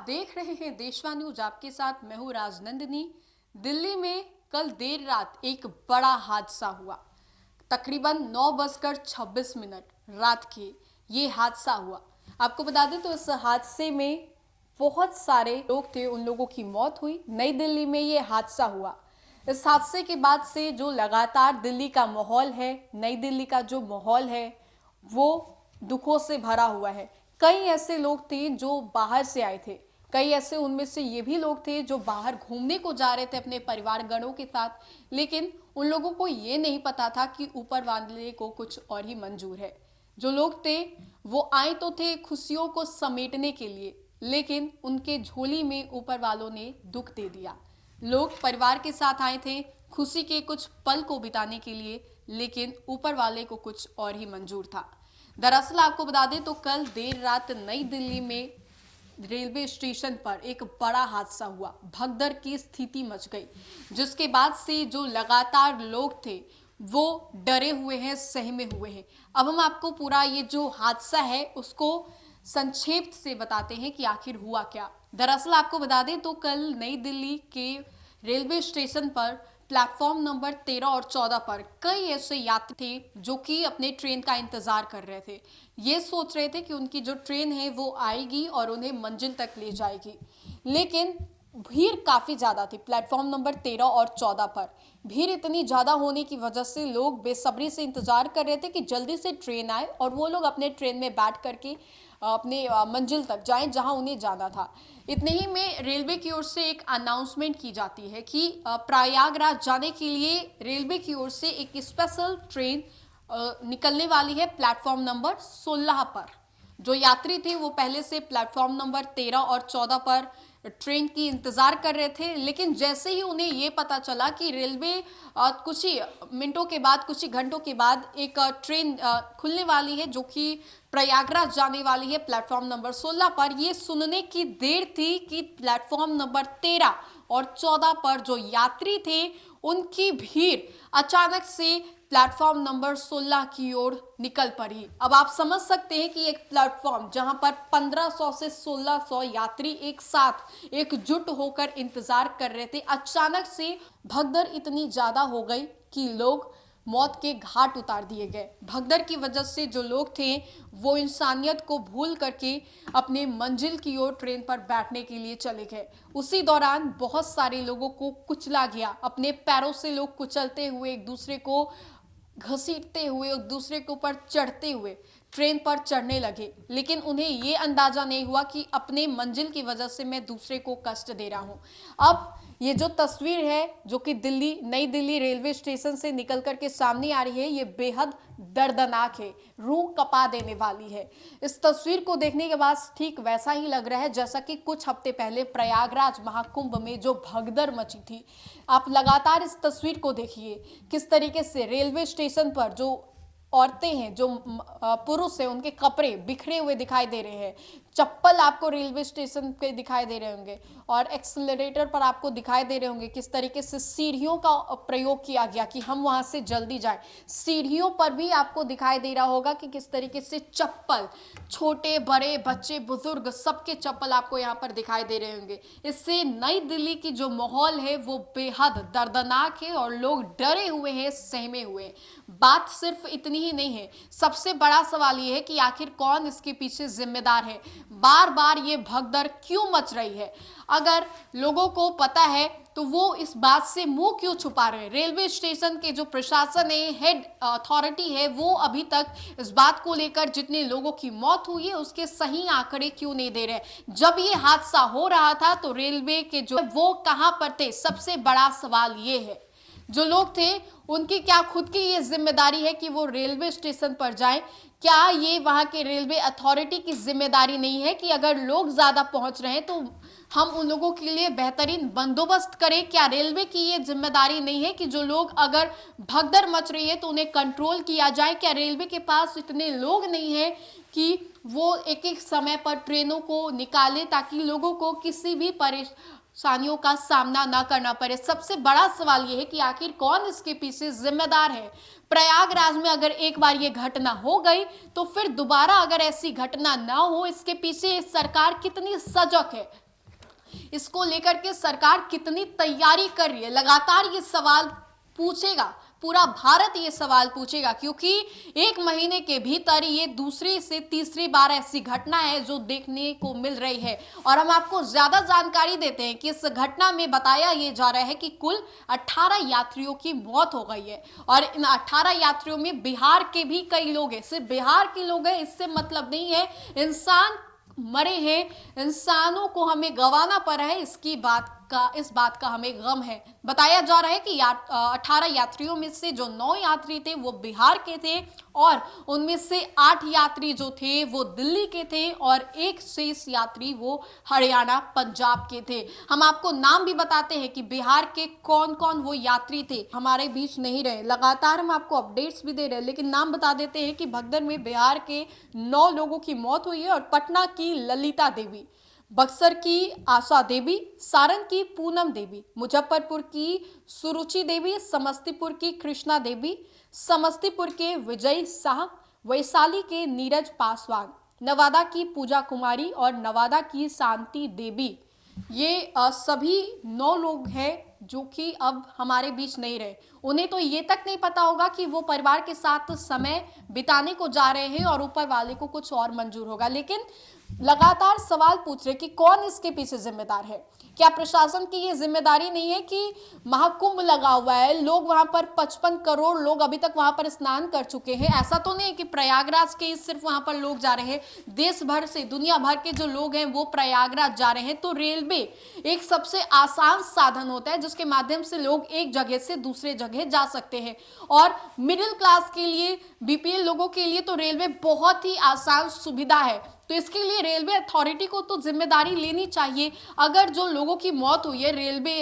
देख रहे हैं देशवा न्यूज। आपके साथ मैं हूं राजनंदिनी। दिल्ली में कल देर रात एक बड़ा हादसा हुआ। तकरीबन 9:26 रात के ये हादसा हुआ। आपको बता दें तो इस हादसे में बहुत सारे लोग थे, उन लोगों की मौत हुई। नई दिल्ली में ये हादसा हुआ। इस हादसे के बाद से जो लगातार दिल्ली का माहौल है, नई दिल्ली का जो माहौल है वो दुखों से भरा हुआ है। कई ऐसे लोग थे जो बाहर से आए थे, कई ऐसे उनमें से ये भी लोग थे जो बाहर घूमने को जा रहे थे अपने परिवारगणों के साथ, लेकिन उन लोगों को ये नहीं पता था कि ऊपर वाले को कुछ और ही मंजूर है। जो लोग थे वो आए तो थे खुशियों को समेटने के लिए, लेकिन उनके झोली में ऊपर वालों ने दुख दे दिया। लोग परिवार के साथ आए थे खुशी के कुछ पल को बिताने के लिए, लेकिन ऊपर वाले को कुछ और ही मंजूर था। दरअसल आपको बता दें तो कल देर रात नई दिल्ली में रेलवे स्टेशन पर एक बड़ा हादसा हुआ। भगदड़ की स्थिति मच गई, जिसके बाद से जो लगातार लोग थे वो डरे हुए हैं, सहमे हुए हैं। अब हम आपको पूरा ये जो हादसा है उसको संक्षेप से बताते हैं कि आखिर हुआ क्या। दरअसल आपको बता दें तो कल नई दिल्ली के रेलवे स्टेशन पर प्लेटफॉर्म नंबर 13 और 14 पर कई ऐसे यात्री थे जो कि अपने ट्रेन का इंतजार कर रहे थे। ये सोच रहे थे कि उनकी जो ट्रेन है वो आएगी और उन्हें मंजिल तक ले जाएगी, लेकिन भीड़ काफी ज्यादा थी। प्लेटफॉर्म नंबर 13 और 14 पर भीड़ इतनी ज्यादा होने की वजह से लोग बेसब्री से इंतजार कर रहे थे कि जल्दी से ट्रेन आए और वो लोग अपने ट्रेन में बैठ करके अपने मंजिल तक जाएं जहां उन्हें जाना था। इतने ही में रेलवे की ओर से एक अनाउंसमेंट की जाती है कि प्रयागराज जाने के लिए रेलवे की ओर से एक स्पेशल ट्रेन निकलने वाली है प्लेटफॉर्म नंबर 16 पर। जो यात्री थे वो पहले से प्लेटफॉर्म नंबर 13 और 14 पर ट्रेन की इंतजार कर रहे थे, लेकिन जैसे ही उन्हें ये पता चला कि रेलवे कुछ ही मिनटों के बाद, कुछ ही घंटों के बाद एक ट्रेन खुलने वाली है जो कि प्रयागराज जाने वाली है प्लेटफॉर्म नंबर 16 पर, ये सुनने की देर थी कि प्लेटफॉर्म नंबर 13 और 14 पर जो यात्री थे उनकी भीड़ अचानक से प्लेटफॉर्म नंबर 16 की ओर निकल पड़ी। अब आप समझ सकते हैं कि एक प्लेटफॉर्म जहां पर 1500 से 1600 यात्री एक साथ एकजुट होकर इंतजार कर रहे थे, अचानक से भगदड़ इतनी ज्यादा हो गई कि लोग मौत के घाट उतार दिए गए। भगदड़ की वजह से जो लोग थे वो इंसानियत को भूल करके अपने मंजिल की ओर ट्रेन पर बैठने के लिए चले गए। उसी दौरान बहुत सारे लोगों को कुचला गया। अपने पैरों से लोग कुचलते हुए, एक दूसरे को घसीटते हुए, एक दूसरे के ऊपर चढ़ते हुए ट्रेन पर चढ़ने लगे, लेकिन उन्हें ये अंदाजा नहीं हुआ कि अपने मंजिल की वजह से मैं दूसरे को कष्ट दे रहा हूं। अब ये जो तस्वीर है जो कि नई दिल्ली रेलवे स्टेशन से निकल करके सामने आ रही है, ये बेहद दर्दनाक है, रूह कपा देने वाली है। इस तस्वीर को देखने के बाद ठीक वैसा ही लग रहा है जैसा कि कुछ हफ्ते पहले प्रयागराज महाकुंभ में जो भगदड़ मची थी। आप लगातार इस तस्वीर को देखिए, किस तरीके से रेलवे स्टेशन पर जो औरतें हैं, जो पुरुष हैं, उनके कपड़े बिखरे हुए दिखाई दे रहे हैं। चप्पल आपको रेलवे स्टेशन पे दिखाई दे रहे होंगे और एक्सेलरेटर पर आपको दिखाई दे रहे होंगे किस तरीके से सीढ़ियों का प्रयोग किया गया कि हम वहां से जल्दी जाए। सीढ़ियों पर भी आपको दिखाई दे रहा होगा कि किस तरीके से चप्पल, छोटे बड़े बच्चे बुजुर्ग सबके चप्पल आपको यहाँ पर दिखाई दे रहे होंगे। इससे नई दिल्ली की जो माहौल है वो बेहद दर्दनाक है और लोग डरे हुए हैं, सहमे हुए हैं। बात सिर्फ इतनी ही नहीं है, सबसे बड़ा सवाल ये है कि आखिर कौन इसके पीछे जिम्मेदार है। बार बार ये भगदड़ क्यों मच रही है? अगर लोगों को पता है तो वो इस बात से मुंह क्यों छुपा रहे हैं? रेलवे स्टेशन के जो प्रशासन है, हेड अथॉरिटी है, वो अभी तक इस बात को लेकर जितने लोगों की मौत हुई है उसके सही आंकड़े क्यों नहीं दे रहे? जब ये हादसा हो रहा था तो रेलवे के जो वो कहां पर थे? सबसे बड़ा सवाल ये है। जो लोग थे उनकी क्या खुद की ये जिम्मेदारी है कि वो रेलवे स्टेशन पर जाएं? क्या ये वहां के रेलवे अथॉरिटी की जिम्मेदारी नहीं है कि अगर लोग ज्यादा पहुंच रहे हैं तो हम उन लोगों के लिए बेहतरीन बंदोबस्त करें? क्या रेलवे की ये जिम्मेदारी नहीं है कि जो लोग अगर भगदड़ मच रही है तो उन्हें कंट्रोल किया जाए? क्या रेलवे के पास इतने लोग नहीं है कि वो एक एक समय पर ट्रेनों को निकाले ताकि लोगों को किसी भी परेशानियों का सामना ना करना पड़े? सबसे बड़ा सवाल यह है कि आखिर कौन इसके पीछे जिम्मेदार है? प्रयागराज में अगर एक बार ये घटना हो गई तो फिर दोबारा अगर ऐसी घटना ना हो, इसके पीछे सरकार कितनी सजग है? इसको लेकर के सरकार कितनी तैयारी कर रही है, लगातार ये सवाल पूछेगा, पूरा भारत ये सवाल पूछेगा, क्योंकि एक महीने के भीतर ये दूसरी से तीसरी बार ऐसी घटना है जो देखने को मिल रही है। और हम आपको ज्यादा जानकारी देते हैं कि इस घटना में बताया ये जा रहा है कि कुल 18 यात्रियों की मौत हो गई है और इन 18 यात्रियों में बिहार के भी कई लोग हैं। सिर्फ बिहार के लोग हैं इससे मतलब नहीं है, इंसान मरे हैं, इंसानों को हमें गंवाना पड़ा है, इस बात का हमें गम है। बताया जा रहा है कि 18 यात्रियों में से जो 9 यात्री थे वो बिहार के थे और उनमें से 8 यात्री जो थे वो दिल्ली के थे और एक शेष यात्री वो हरियाणा पंजाब के थे। हम आपको नाम भी बताते हैं कि बिहार के कौन कौन वो यात्री थे, हमारे बीच नहीं रहे, लगातार हम आपको अपडेट्स भी दे रहे हैं, लेकिन नाम बता देते हैं कि भगदड़ में बिहार के 9 लोगों की मौत हुई है और पटना की ललिता देवी, बक्सर की आशा देवी, सारण की पूनम देवी, मुजफ्फरपुर की सुरुचि देवी, समस्तीपुर की कृष्णा देवी, समस्तीपुर के विजय शाह, वैशाली के नीरज पासवान, नवादा की पूजा कुमारी और नवादा की शांति देवी। ये सभी 9 लोग हैं जो कि अब हमारे बीच नहीं रहे। उन्हें तो ये तक नहीं पता होगा कि वो परिवार के साथ समय बिताने को जा रहे हैं और ऊपर वाले को कुछ और मंजूर होगा। लेकिन लगातार सवाल पूछ रहे कि कौन इसके पीछे जिम्मेदार है। क्या प्रशासन की ये जिम्मेदारी नहीं है कि महाकुंभ लगा हुआ है, लोग वहां पर 55 करोड़ लोग अभी तक वहां पर स्नान कर चुके हैं। ऐसा तो नहीं है कि प्रयागराज के सिर्फ वहां पर लोग जा रहे हैं, देश भर से, दुनिया भर के जो लोग हैं वो प्रयागराज जा रहे हैं। तो रेलवे एक सबसे आसान साधन होता है जिसके माध्यम से लोग एक जगह से दूसरे जगह जा सकते हैं और मिडिल क्लास के लिए, बीपीएल लोगों के लिए तो रेलवे बहुत ही आसान सुविधा है। तो इसके लिए रेलवे अथॉरिटी को तो जिम्मेदारी लेनी चाहिए। अगर जो लोगों की मौत हुई है रेलवे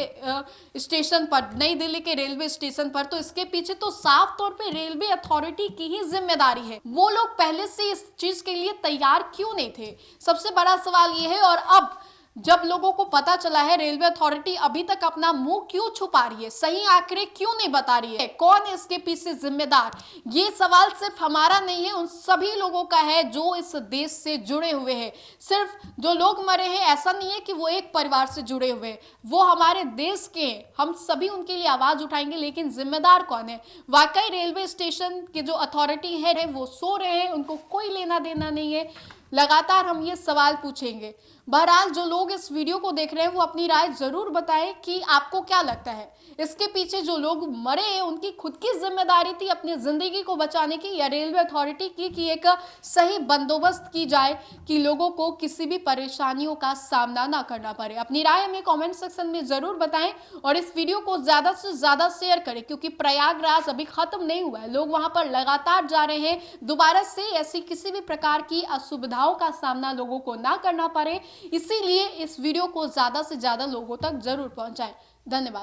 स्टेशन पर, नई दिल्ली के रेलवे स्टेशन पर, तो इसके पीछे तो साफ तौर पे रेलवे अथॉरिटी की ही जिम्मेदारी है। वो लोग पहले से इस चीज के लिए तैयार क्यों नहीं थे, सबसे बड़ा सवाल ये है। और अब जब लोगों को पता चला है, रेलवे अथॉरिटी अभी तक अपना मुंह क्यों छुपा रही है, सही आंकड़े क्यों नहीं बता रही है, कौन है इसके पीछे जिम्मेदार? ये सवाल सिर्फ हमारा नहीं है, उन सभी लोगों का है जो इस देश से जुड़े हुए हैं। सिर्फ जो लोग मरे हैं ऐसा नहीं है कि वो एक परिवार से जुड़े हुए हैं, वो हमारे देश के हैं। हम सभी उनके लिए आवाज उठाएंगे, लेकिन जिम्मेदार कौन है? वाकई रेलवे स्टेशन के जो अथॉरिटी है वो सो रहे हैं, उनको कोई लेना देना नहीं है। लगातार हम ये सवाल पूछेंगे। बहरहाल जो लोग इस वीडियो को देख रहे हैं वो अपनी राय जरूर बताएं कि आपको क्या लगता है, इसके पीछे जो लोग मरे हैं उनकी खुद की जिम्मेदारी थी अपनी जिंदगी को बचाने की, या रेलवे अथॉरिटी की कि एक सही बंदोबस्त की जाए कि लोगों को किसी भी परेशानियों का सामना ना करना पड़े। अपनी राय हमें कमेंट सेक्शन में जरूर बताएं और इस वीडियो को ज्यादा से ज्यादा शेयर करें, क्योंकि प्रयागराज अभी खत्म नहीं हुआ है, लोग वहां पर लगातार जा रहे हैं। दोबारा से ऐसी किसी भी प्रकार की असुविधाओं का सामना लोगों को ना करना पड़े, इसीलिए इस वीडियो को ज्यादा से ज्यादा लोगों तक जरूर पहुंचाएं। धन्यवाद।